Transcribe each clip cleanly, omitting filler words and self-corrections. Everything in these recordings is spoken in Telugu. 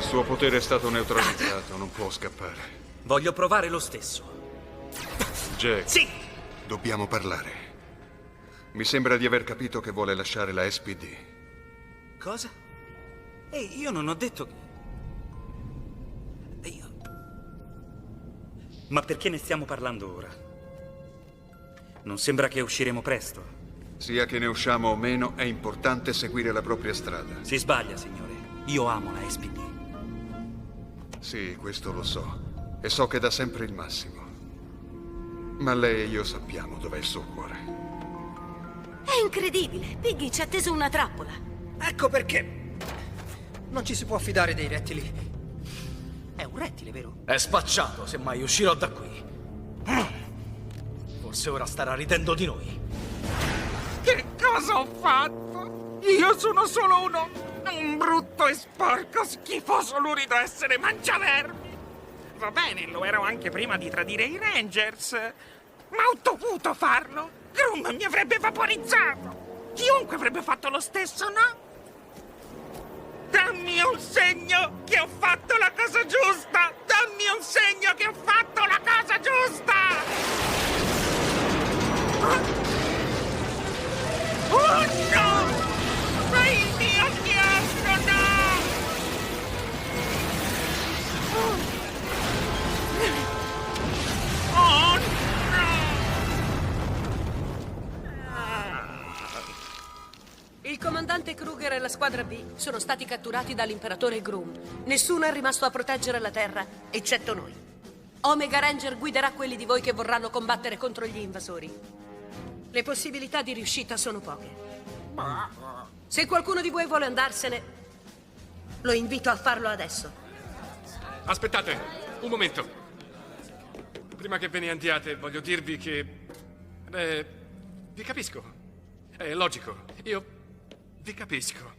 suo potere è stato neutralizzato, non può scappare. Voglio provare lo stesso. Jack, Sì! dobbiamo parlare. Mi sembra di aver capito che vuole lasciare la SPD. Cosa? Ehi, io non ho detto che... Io... Ma perché ne stiamo parlando ora? Non sembra che usciremo presto. Sia che ne usciamo o meno, è importante seguire la propria strada. Si sbaglia, signore. Io amo la SPD. Sì, questo lo so. E so che dà sempre il massimo. Ma lei e io sappiamo dov'è il suo cuore. È incredibile! Piggy ci ha teso una trappola. Ecco perché non ci si può fidare dei rettili. È un rettile, vero? È spacciato, se mai uscirò da qui. Forse ora starà ridendo di noi. Che cosa ho fatto? Io sono solo un brutto e sporco, schifoso, lurido essere mangiavermi. Va bene, lo ero anche prima di tradire i Rangers, ma ho dovuto farlo. Groom mi avrebbe vaporizzato. Chiunque avrebbe fatto lo stesso, no? Dammi un segno che ho fatto la cosa giusta! Dammi un segno che ho fatto la cosa giusta! Oh no! Ma il mio ghiaccio, no! Oh no! Il comandante Kruger e la squadra B sono stati catturati dall'imperatore Groom. Nessuno è rimasto a proteggere la Terra, eccetto noi. Omega Ranger guiderà quelli di voi che vorranno combattere contro gli invasori. Le possibilità di riuscita sono poche. Se qualcuno di voi vuole andarsene, lo invito a farlo adesso. Aspettate, un momento. Prima che ve ne andiate, voglio dirvi che... vi capisco. È logico. Io vi capisco.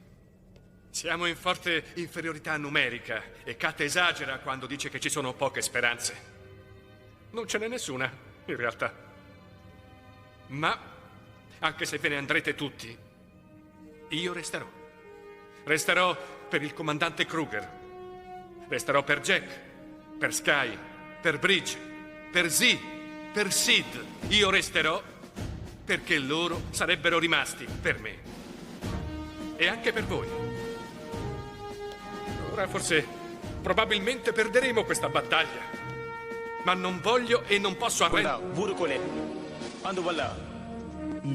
Siamo in forte inferiorità numerica e Kat esagera quando dice che ci sono poche speranze. Non ce n'è nessuna, in realtà. Ma, anche se ve ne andrete tutti, io resterò. Resterò per il comandante Kruger. Resterò per Jack, per Sky, per Bridge, per Z, per Sid. Io resterò perché loro sarebbero rimasti per me. E anche per voi. Ora forse, probabilmente perderemo questa battaglia. Ma non voglio e non posso arrendermi. ఊరుకోలేదు అందువల్ల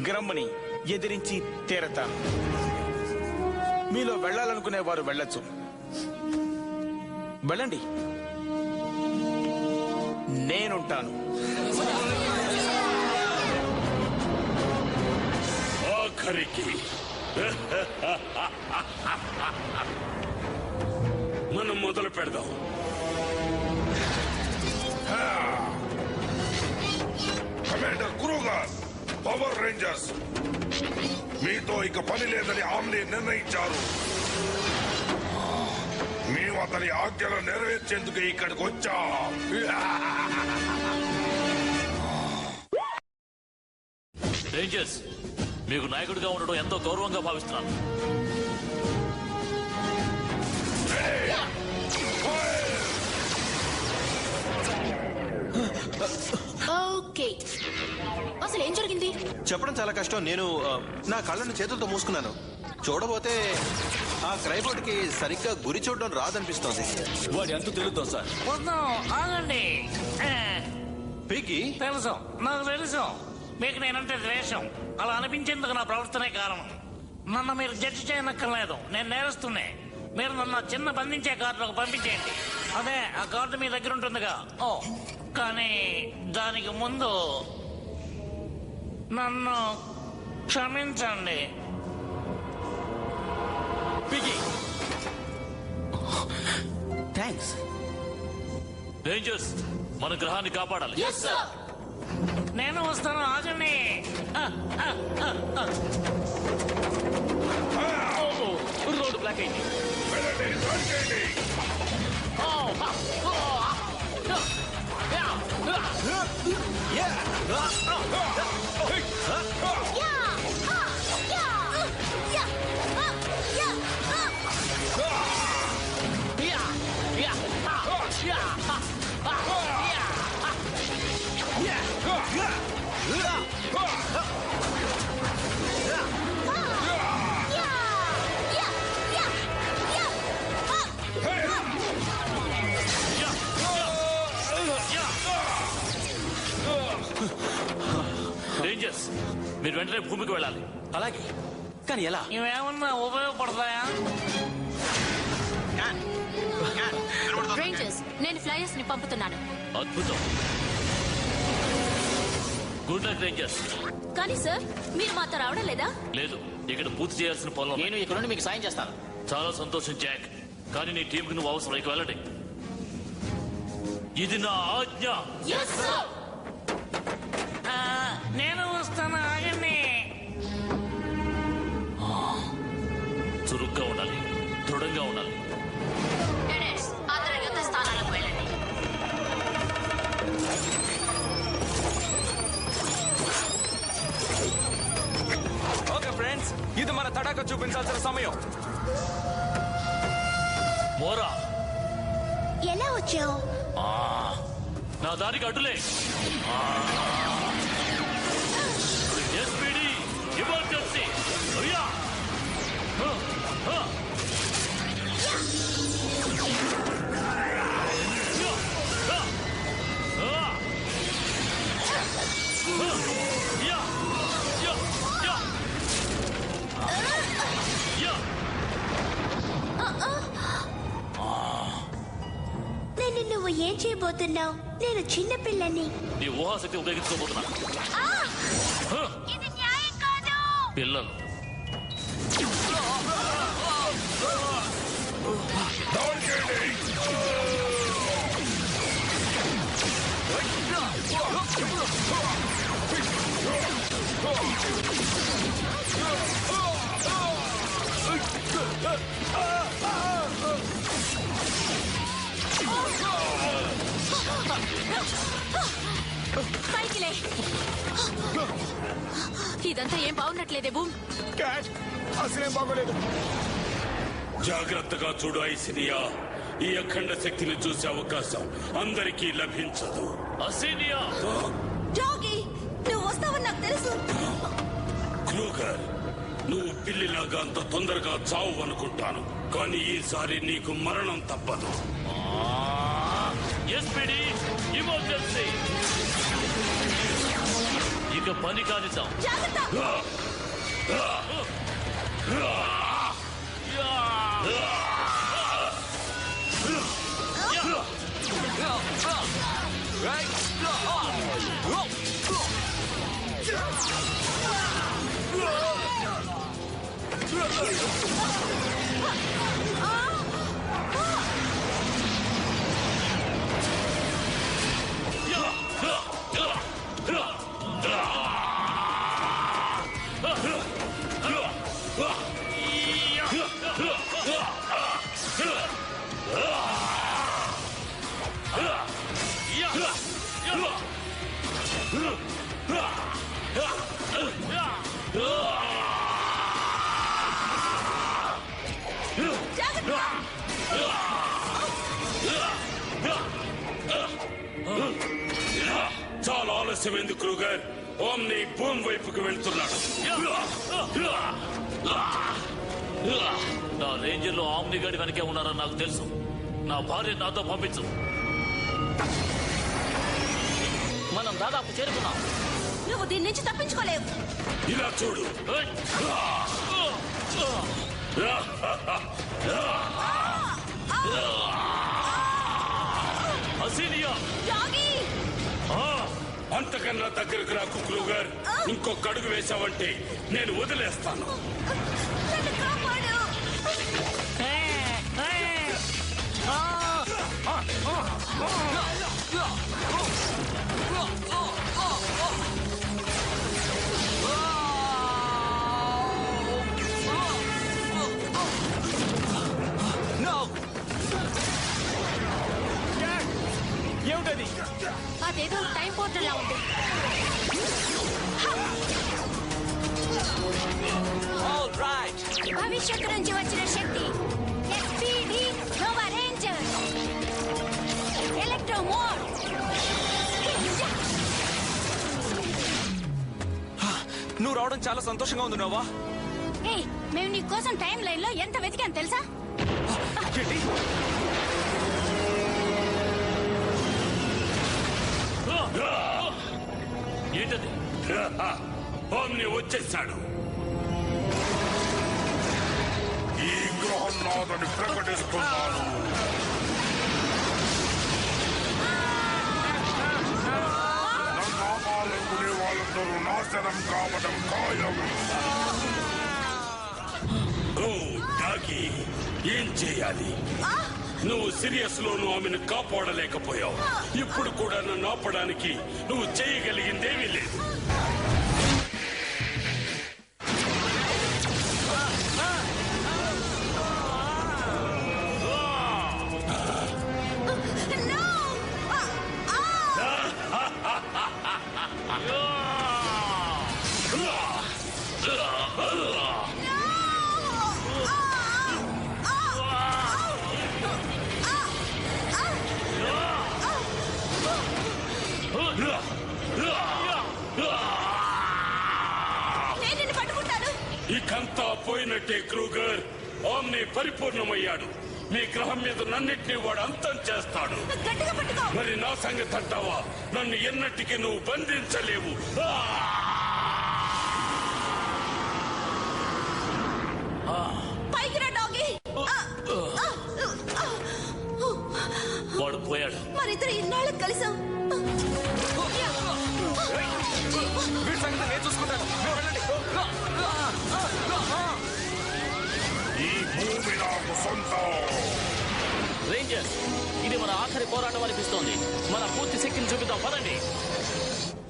గ్రమ్మని ఎదిరించి తీరతాను మీలో వెళ్ళాలనుకునే వారు వెళ్ళొచ్చు వెళ్ళండి నేనుంటాను ఆఖరికి మనం మొదలు పెడదాం కమాండర్ క్రూగర్ పవర్ రేంజర్స్ మీతో ఇక పని లేదని ఆమ్ని నిర్ణయించారు మేము అతని ఆజ్ఞలు నెరవేర్చేందుకు ఇక్కడికి వచ్చాం రేంజర్స్ మీకు నాయకుడిగా ఉండడం ఎంతో గౌరవంగా భావిస్తున్నాను ఓకే అసలు ఏం జరిగింది చెప్పడం చాలా కష్టం నేను నా కళ్ళను చేతులతో మూసుకున్నాను చూడబోతే ఆ క్రైబోర్డ్కి సరిగ్గా గురి చూడడం రాదనిపిస్తోంది వాడి అంతు తెలుద్దాం సార్ ఆగండి పిగ్గి తెలుసు నాకు తెలుసు మీకు నేనంటే ద్వేషం అలా అనిపించేందుకు నా ప్రవర్తనే కారణం నన్ను మీరు జడ్జి చేయనక్కర్లేదు నేను నేరస్తున్నే మీరు నన్ను చిన్న బంధించే కార్డులోకి పంపించేయండి అదే ఆ కార్డు మీ దగ్గర ఉంటుందిగా ఓ కానీ దానికి ముందు నన్ను క్షమించండి థ్యాంక్స్ రేంజర్స్ మన గ్రహాన్ని కాపాడాలి నేను వస్తాను ఆగండి రోడ్డు బ్లాక్ అయింది మీరు వెంటనే భూమికి వెళ్ళాలి. అలాగే, కానీ ఎలా? ఇవేమన్నా ఉపయోగపడతాయా? రేంజర్స్, నేను ఫ్లైయర్స్ ని పంపుతున్నాను. అద్భుతం. Good luck Rangers. కానీ సార్, మీరు మాతో రావడం లేదా? లేదు, ఇక్కడ పూర్తి చేయాల్సిన పనులు. నేను ఇక్కడ నుండి మీకు సాయం చేస్తాను. చాలా సంతోషం జాక్, కానీ నీ టీంకి నువ్వు అవసరం. ఇక వెళ్ళండి. ఇది నా ఆజ్ఞ. నేను వస్తాను, ఆగండి. చురుగ్గా ఉండాలి, దృఢంగా ఉండాలి. అందరూ యుద్ధ స్థానాలకు వెళ్ళండి. ఓకే ఫ్రెండ్స్, ఇది మన తడాక చూపించాల్సిన సమయం. మోరా, ఎలా వచ్చావు? నా దానికి అడ్డులే. SPD emergency. నేను నువ్వు ఏం చేయబోతున్నావు? నేను చిన్న పిల్లని. నీ ఊహాశక్తి ఉపయోగించుకోబోతున్నా. ఇది న్యాయం కాదు. పిల్లలు పైకిలే. ఇదంతా ఏం బాగున్నట్లేదే బూమ్. అసలేం బాగోలేదు. జాగ్రత్తగా చూడు ఐసినియా. ఈ అఖండ శక్తిని చూసే అవకాశం అందరికీ లభించదు. అసీనియా, జోగి, నువ్వు వస్తావని నాకు తెలుసు. క్రూగర్, నువ్వు పిల్లిలాగా అంత తొందరగా చావు అనుకుంటాను, కానీ ఈసారి నీకు మరణం తప్పదు. SPD emergency. ఇక పని కానిద్దాం. చాలా ఆలస్యమైంది క్రూగర్. ఓమ్ని భూమి వైపుకు వెళ్తున్నాడు. నా రేంజర్లో ఆమ్ని గడి వెనకే ఉన్నారని నాకు తెలుసు. నా భార్య నాతో పంపించు. మనం దాదాపు చేరుకున్నాం. నువ్వు దీని నుంచి తప్పించుకోలేవు. ఇలా చూడు. అసీనియా, అంతకన్నా దగ్గరకు రా క్రూగర్. ఇంకొక అడుగు వేశావంటే నేను వదిలేస్తాను. నన్ను కాపాడు. ఏమిటది? అదేదో టైం పోర్టల్ లా ఉంది. భవిష్యత్తు నుంచి వచ్చిన శక్తి. SPD Nova Ranger. Electro mode. నువ్వు రావడం చాలా సంతోషంగా ఉంది నోవా. ఏయ్, మేము నీ కోసం టైం లైన్ లో ఎంత వెతికాం తెలుసా? ఏంటది? ఆమ్ని వచ్చేశాడు. ఈ గ్రహం నాదని ప్రకటిస్తున్నాను. నన్ను ఆపాలనుకునే వాళ్ళందరూ నాశనం కావడం ఖాయం. ఓ డాగి, ఏం చేయాలి? నువ్వు సీరియస్ లోను ఆమెను కాపాడలేకపోయావు. ఇప్పుడు కూడా నన్ను ఆపడానికి నువ్వు చేయగలిగిందేమీ లేదు. ఇకంతా పోయినట్టే క్రూగర్. ఆమ్ని పరిపూర్ణమయ్యాడు. మీ గ్రహం మీద నన్నిటినీ వాడు అంతం చేస్తాడు. మరి నా సంగతి అంటావా? నన్ను ఎన్నటికీ నువ్వు బంధించలేవు. వాడు పోయాడు. మరిద్దరు ఇన్నాళ్ళకి కలిసాం. నేను చూసుకుంటాను. ఈ భూమి నాకు సొంతం. రేంజర్స్, ఇది మన ఆఖరి పోరాటం అనిపిస్తోంది. మన పూర్తి శక్తిని చూపిద్దాం, పదండి.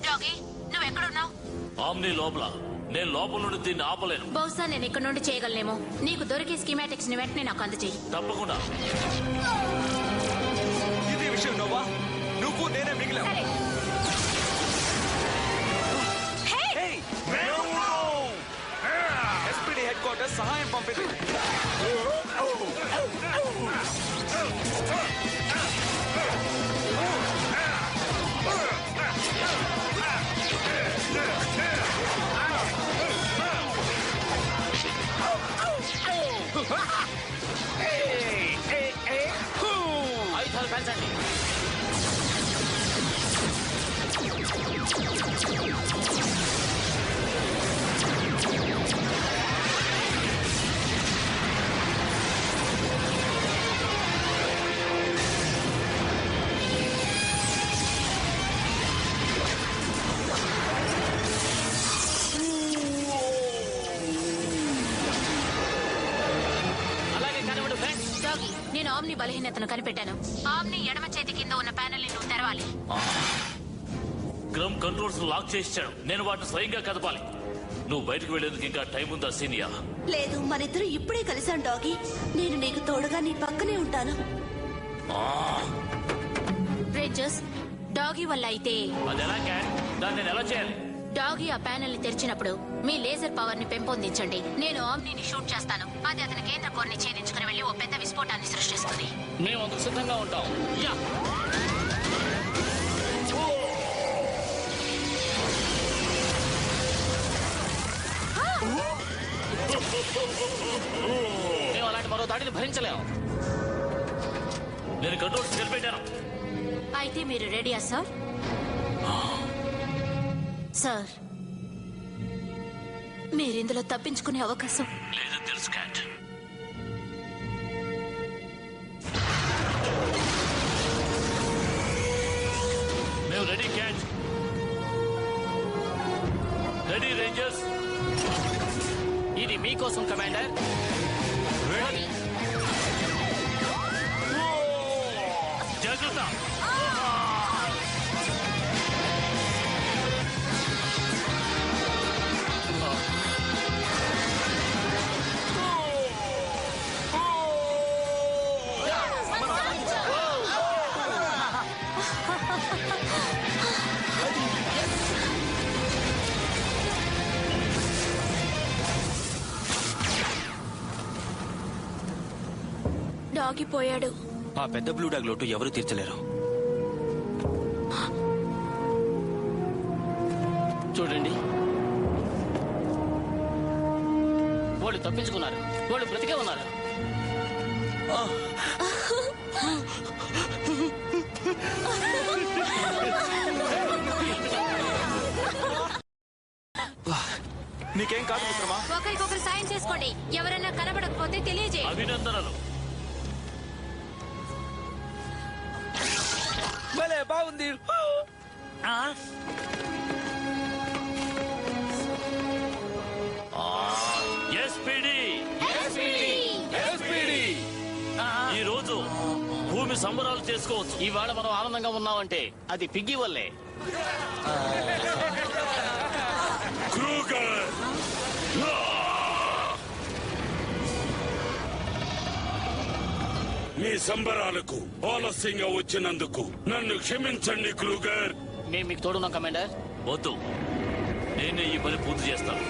డాగీ, నువ్వెక్కడున్నావు? ఆమ్ని లోపల. నేను లోపల నుండి దీన్ని ఆపలేను. బహుశా నేను ఇక్కడ నుండి చేయగలనేమో. నీకు దొరికే స్కీమాటిక్స్ ని వెంటనే నాకు అందజేయి. తప్పకుండా. ఇది విషయం నోవా, నువ్వు నేనే మిగిలావు. ఎస్పీడీ హెడ్ క్వార్టర్స్ సహాయం పంపింది. ఆయుధాలు పెంచండి. నేను ఆమ్ని బలహీనతను కనిపెట్టాను. ఆమ్ని ఎడమ చేతి కింద ఉన్న ప్యానెల్ ని నువ్వు తెరవాలి. గ్రమ్ కంట్రోల్స్ లాక్ చేయించాడు. నేను వాటిని స్వయంగా కదపాలి. నువ్వు బయటకు వెళ్లేందుకు ఇంకా టైం ఉందా సీనియర్? లేదు, మనిద్దరు ఇప్పుడే కలిసాం డాగీ. నేను నీకు తోడుగా నీ పక్కనే ఉంటాను. రేంజర్స్, డాగీ వల్ల అయితే అది ఎలా క్యాట్? దాన్ని నేను ఎలా చేయాలి? డాగీ ఆ ప్యానెల్ ని తెరిచినప్పుడు మీ లేజర్ పవర్ ని పెంపొందించండి. నేను ఆమ్ని షూట్ చేస్తాను. అది అతని కేంద్ర కోర్ ని ఛేదించుకుని వెళ్లి ఓ పెద్ద విస్ఫోటాన్ని సృష్టిస్తుంది. మేము అందుకు సిద్ధంగా ఉంటాం. యా, మేము అలాంటి మరో దాడిని భరించలేము. నేను కంట్రోల్స్ నిలబెట్టాను. అయితే మీరు రెడీయా సార్? సార్, మీరిందులో తప్పించుకునే అవకాశం లేదని తెలుసు క్యాట్. మేము రెడీ క్యాట్. Ready Rangers. ఇది మీకోసం కమాండర్. జాగ్రత్త. డాగీ పోయాడు. ఆ పెద్ద బ్లూ డాగ్ లోటు ఎవరు తీర్చలేరు. చూడండి, వాళ్ళు తప్పించుకున్నారు. వాళ్ళు బ్రతికే ఉన్నారు. నీకేం కాదు మిత్రమా. ఒకరికొకరు సాయం చేసుకోండి. ఎవరైనా కనబడకపోతే తెలియజేయండి. అభినందనలు. భలే బాగుంది. ఈ రోజు భూమి సంబరాలు చేసుకోవచ్చు. ఇవాళ మనం ఆనందంగా ఉన్నామంటే అది పిగ్గి వల్లే. క్రూగర్ మీ సంబరాలకు ఆలస్యంగా వచ్చినందుకు నన్ను క్షమించండి క్రూగర్. మేము మీకు తోడున్నాం కమాండర్. వద్దు, నేనే ఈ పని పూర్తి చేస్తాను.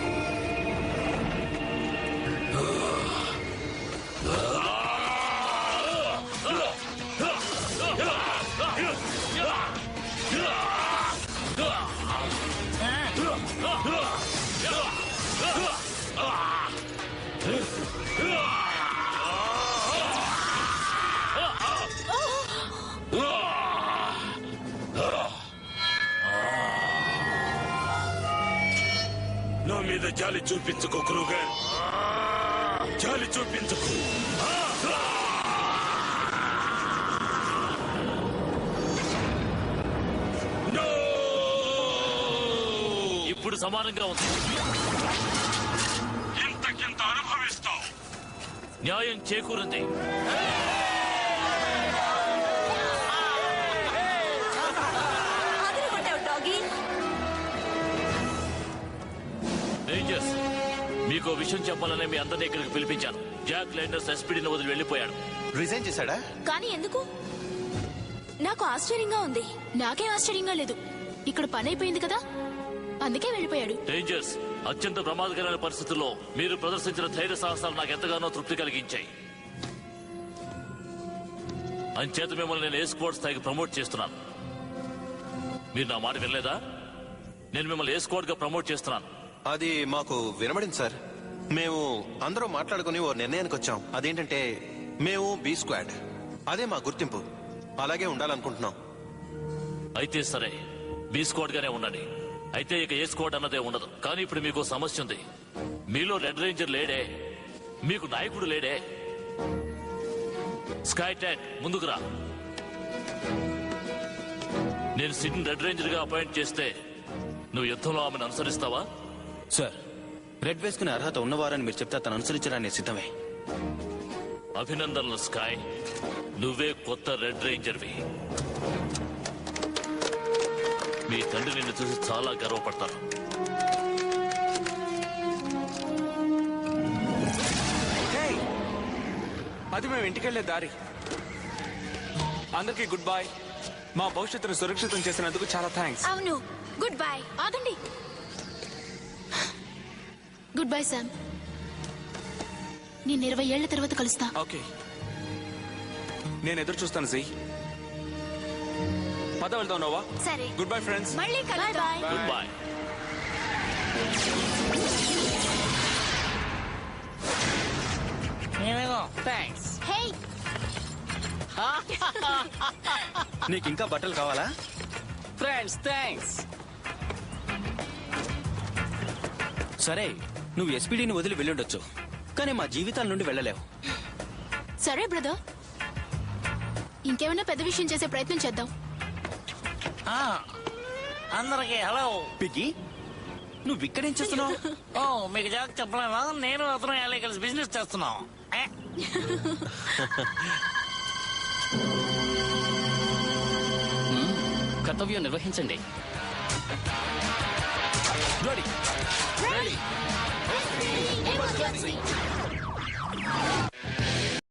నా మీద జాలి చూపించుకో క్రూగర్, జాలి చూపించుకో. ఇప్పుడు సమానంగా ఉంది. ఇంతకింత అనుభవిస్తావు. న్యాయం చేకూరింది. రేంజర్స్, మీకు విషయం చెప్పాలనే మీ అందరినీ ఇక్కడికి పిలిపించాను. జాక్ లైండర్స్ ఎస్పీడీని వదిలి వెళ్ళిపోయాడు. రిజైన్ చేశాడా? కానీ ఎందుకు? నాకు ఆశ్చర్యంగా ఉంది. నాకేం ఆశ్చర్యంగా లేదు. ఇక్కడ పని అయిపోయింది కదా, అందుకే వెళ్ళిపోయాడు. రేంజర్స్, అత్యంత ప్రమాదకరమైన పరిస్థితుల్లో మీరు ప్రదర్శించిన ధైర్య సాహసాలు నాకు ఎంతగానో తృప్తి కలిగించాయి. అంచేత మిమ్మల్ని నేను ఏ స్క్వాడ్ స్థాయికి ప్రమోట్ చేస్తున్నాను. మీరు నా మాట వినలేదా? నేను మిమ్మల్ని ఏ స్క్వాడ్ గా ప్రమోట్ చేస్తున్నాను. అది మాకు వినబడింది సార్. మేము అందరూ మాట్లాడుకుని ఓ నిర్ణయానికి వచ్చాం. అదేంటంటే మేము బి స్క్వాడ్, అదే మా గుర్తింపు. అలాగే ఉండాలనుకుంటున్నాం. అయితే సరే, బి స్క్వాడ్ గానే ఉండండి. అయితే ఇక ఏ స్క్వాడ్ అన్నదే ఉండదు. కానీ ఇప్పుడు మీకు సమస్య ఉంది. మీలో రెడ్ రేంజర్ లేడే, మీకు నాయకుడు లేడే. స్కై ట్యాగ్, ముందుకు రా. నేను సిడ్ని రెడ్ రేంజర్ గా అపాయింట్ చేస్తే నువ్వు యుద్ధంలో ఆమెను అనుసరిస్తావా? సార్, రెడ్ వేసుకునే అర్హత ఉన్నవారని మీరు చెప్తే తను అనుసరించడానికి సిద్ధమే. అభినందనలు స్కై, నువ్వే కొత్త రెడ్ రేంజర్వి. మీ తండ్రి నిన్ను చూసి చాలా గర్వపడతారు. అది మేము ఇంటికెళ్లే దారి. అందరికీ గుడ్ బై. మా భవిష్యత్తును సురక్షితం చేసినందుకు చాలా థ్యాంక్స్. అవును, గుడ్ బై. ఆగండి. Good bye Sam. నేను 20 ఏళ్ల తర్వాత కలుస్తా. ఓకే, నేను ఎదురు చూస్తాను. జీ, పద వెళ్దాం. నోవా. సరే. Good bye friends. మళ్ళీ కలుద్దాం. Good bye. థ్యాంక్స్. హే, నీకు ఇంకా బట్టలు కావాలా? Friends, thanks. సరే, నువ్వు ఎస్పీడీని వదిలి వెళ్ళుండొచ్చు, కానీ మా జీవితాల నుండి వెళ్ళలేవు. సరే బ్రదర్, ఇంకేమైనా పెద్ద విషయం చేసే ప్రయత్నం చేద్దాం. అందరికి హలో. పిగ్గి, నువ్వు ఇక్కడేం చేస్తున్నావు? ఓ, మీకు జాక్ చెప్పలేదా? నేను అతను ఎలా కలిసి బిజినెస్ చేస్తున్నాం. కర్తవ్యం నిర్వహించండి. Ready.